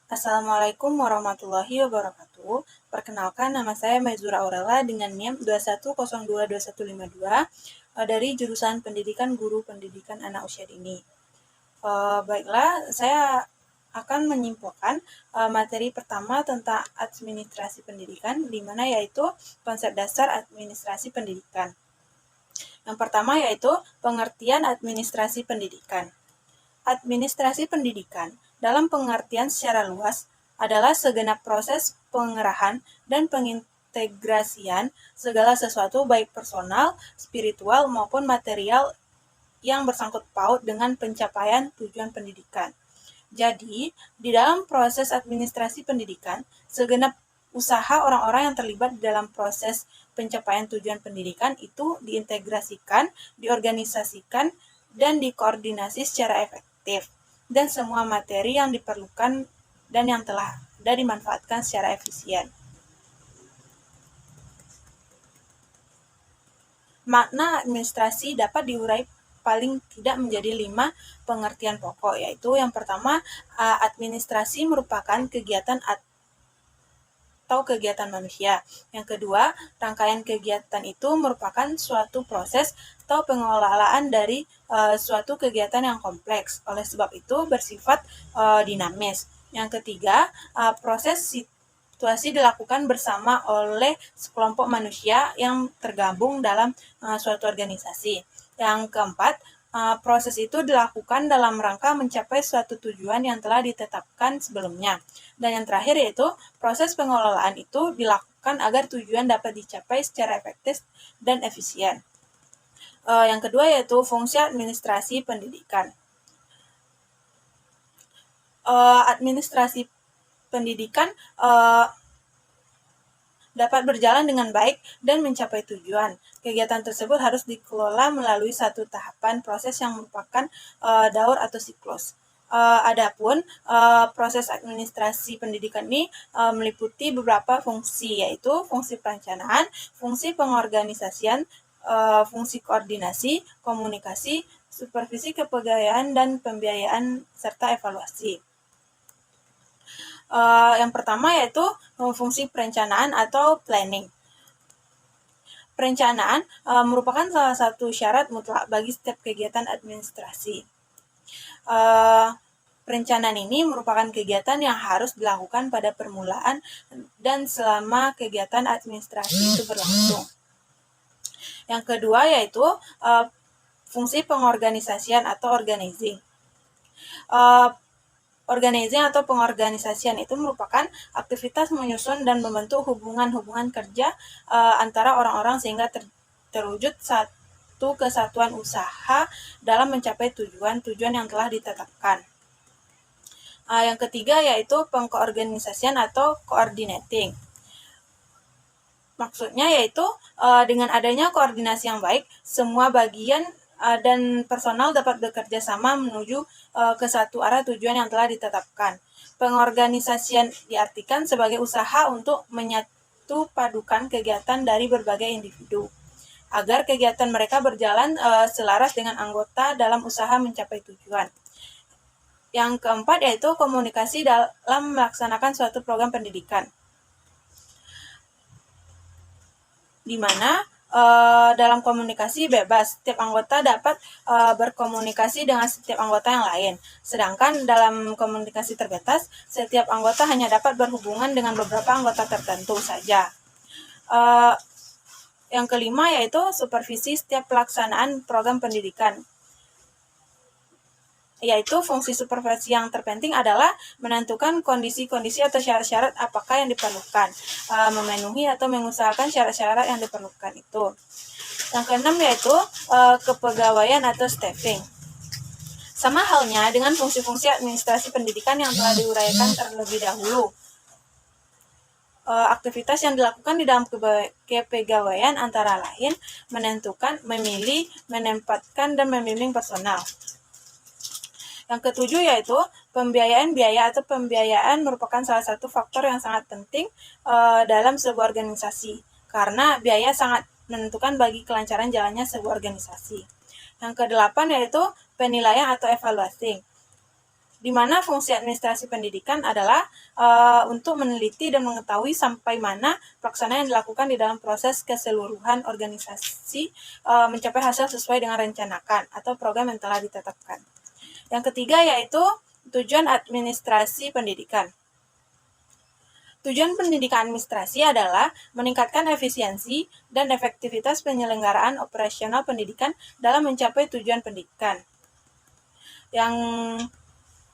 Assalamualaikum warahmatullahi wabarakatuh. Perkenalkan, nama saya Maizura Aurela dengan NIM 21022152 dari jurusan Pendidikan Guru Pendidikan Anak Usia Dini. Baiklah, saya akan menyimpulkan materi pertama tentang administrasi pendidikan, di mana yaitu konsep dasar administrasi pendidikan. Yang pertama yaitu pengertian administrasi pendidikan. Administrasi pendidikan dalam pengertian secara luas adalah segenap proses pengerahan dan pengintegrasian segala sesuatu baik personal, spiritual maupun material yang bersangkut paut dengan pencapaian tujuan pendidikan. Jadi, di dalam proses administrasi pendidikan, segenap usaha orang-orang yang terlibat dalam proses pencapaian tujuan pendidikan itu diintegrasikan, diorganisasikan, dan dikoordinasi secara efektif. Dan semua materi yang diperlukan dan yang telah dimanfaatkan secara efisien. Makna administrasi dapat diurai paling tidak menjadi 5 pengertian pokok, yaitu yang pertama, administrasi merupakan kegiatan atau kegiatan manusia. Yang kedua, rangkaian kegiatan itu merupakan suatu proses atau pengelolaan dari suatu kegiatan yang kompleks. Oleh sebab itu bersifat dinamis. Yang ketiga, proses situasi dilakukan bersama oleh sekelompok manusia yang tergabung dalam suatu organisasi. Yang keempat, proses itu dilakukan dalam rangka mencapai suatu tujuan yang telah ditetapkan sebelumnya. Dan yang terakhir yaitu proses pengelolaan itu dilakukan agar tujuan dapat dicapai secara efektif dan efisien. Yang kedua yaitu fungsi administrasi pendidikan. Administrasi pendidikan dapat berjalan dengan baik dan mencapai tujuan. Kegiatan tersebut harus dikelola melalui satu tahapan proses yang merupakan daur atau siklus. Adapun proses administrasi pendidikan ini meliputi beberapa fungsi, yaitu fungsi perencanaan, fungsi pengorganisasian, fungsi koordinasi, komunikasi, supervisi kepegawaian, dan pembiayaan serta evaluasi. Yang pertama yaitu fungsi perencanaan atau planning. Perencanaan merupakan salah satu syarat mutlak bagi setiap kegiatan administrasi. Perencanaan ini merupakan kegiatan yang harus dilakukan pada permulaan dan selama kegiatan administrasi itu berlangsung. Yang kedua yaitu fungsi pengorganisasian atau organizing. Organizing atau pengorganisasian itu merupakan aktivitas menyusun dan membentuk hubungan-hubungan kerja antara orang-orang sehingga terwujud satu kesatuan usaha dalam mencapai tujuan-tujuan yang telah ditetapkan. Yang ketiga yaitu pengkoorganisasian atau coordinating. Maksudnya yaitu dengan adanya koordinasi yang baik, semua bagian dan personal dapat bekerja sama menuju ke satu arah tujuan yang telah ditetapkan. Pengorganisasian diartikan sebagai usaha untuk menyatu padukan kegiatan dari berbagai individu, agar kegiatan mereka berjalan selaras dengan anggota dalam usaha mencapai tujuan. Yang keempat yaitu komunikasi dalam melaksanakan suatu program pendidikan, di mana dalam komunikasi bebas, setiap anggota dapat berkomunikasi dengan setiap anggota yang lain. Sedangkan dalam komunikasi terbatas, setiap anggota hanya dapat berhubungan dengan beberapa anggota tertentu saja. Yang kelima yaitu supervisi setiap pelaksanaan program pendidikan, yaitu fungsi supervisi yang terpenting adalah menentukan kondisi-kondisi atau syarat-syarat apakah yang diperlukan, memenuhi atau mengusahakan syarat-syarat yang diperlukan itu. Yang keenam yaitu kepegawaian atau staffing. Sama halnya dengan fungsi-fungsi administrasi pendidikan yang telah diuraikan terlebih dahulu. Aktivitas yang dilakukan di dalam kepegawaian antara lain menentukan, memilih, menempatkan, dan membimbing personal. Yang ketujuh yaitu pembiayaan biaya atau pembiayaan merupakan salah satu faktor yang sangat penting dalam sebuah organisasi, karena biaya sangat menentukan bagi kelancaran jalannya sebuah organisasi. Yang kedelapan yaitu penilaian atau evaluasi. di mana fungsi administrasi pendidikan adalah untuk meneliti dan mengetahui sampai mana pelaksanaan yang dilakukan di dalam proses keseluruhan organisasi mencapai hasil sesuai dengan rencanakan atau program yang telah ditetapkan. Yang ketiga yaitu tujuan administrasi pendidikan. Tujuan pendidikan administrasi adalah meningkatkan efisiensi dan efektivitas penyelenggaraan operasional pendidikan dalam mencapai tujuan pendidikan. Yang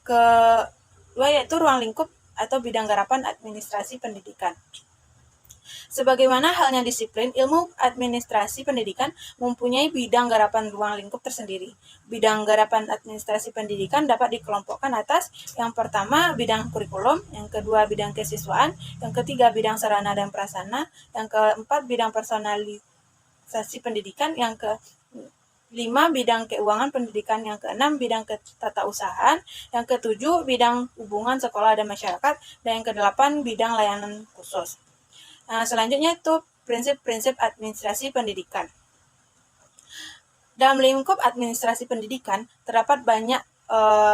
kedua yaitu ruang lingkup atau bidang garapan administrasi pendidikan. Sebagaimana halnya disiplin, ilmu administrasi pendidikan mempunyai bidang garapan ruang lingkup tersendiri. Bidang garapan administrasi pendidikan dapat dikelompokkan atas yang pertama bidang kurikulum, yang kedua bidang kesiswaan, yang ketiga bidang sarana dan prasarana, yang keempat bidang personalisasi pendidikan, yang kelima bidang keuangan pendidikan, yang keenam bidang ketatausahaan, yang ketujuh bidang hubungan sekolah dan masyarakat, dan yang kedelapan bidang layanan khusus. Nah, selanjutnya itu prinsip-prinsip administrasi pendidikan. Dalam lingkup administrasi pendidikan terdapat banyak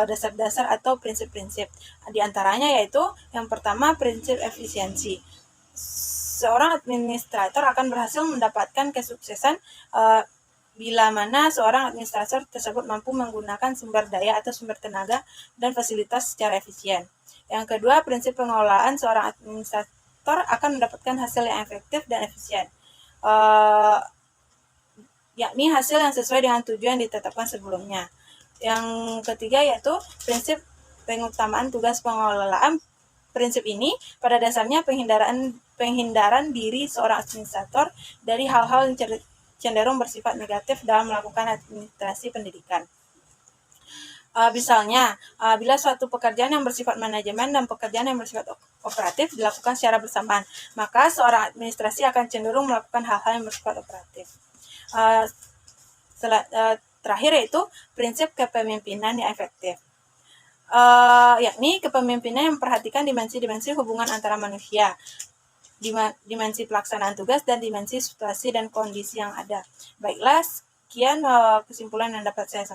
dasar-dasar atau prinsip-prinsip. Di antaranya yaitu yang pertama prinsip efisiensi. Seorang administrator akan berhasil mendapatkan kesuksesan bila mana seorang administrator tersebut mampu menggunakan sumber daya atau sumber tenaga dan fasilitas secara efisien. Yang kedua, prinsip pengelolaan seorang administrator akan mendapatkan hasil yang efektif dan efisien, yakni hasil yang sesuai dengan tujuan ditetapkan sebelumnya. Yang ketiga yaitu prinsip pengutamaan tugas pengelolaan. Prinsip ini pada dasarnya penghindaran diri seorang administrator dari hal-hal yang cenderung bersifat negatif dalam melakukan administrasi pendidikan. Misalnya, bila suatu pekerjaan yang bersifat manajemen dan pekerjaan yang bersifat operatif dilakukan secara bersamaan, maka seorang administrasi akan cenderung melakukan hal-hal yang bersifat operatif. Terakhir yaitu prinsip kepemimpinan yang efektif, yakni kepemimpinan yang memperhatikan dimensi-dimensi hubungan antara manusia, dimensi pelaksanaan tugas, dan dimensi situasi dan kondisi yang ada. Baiklah, sekian kesimpulan yang dapat saya sampaikan.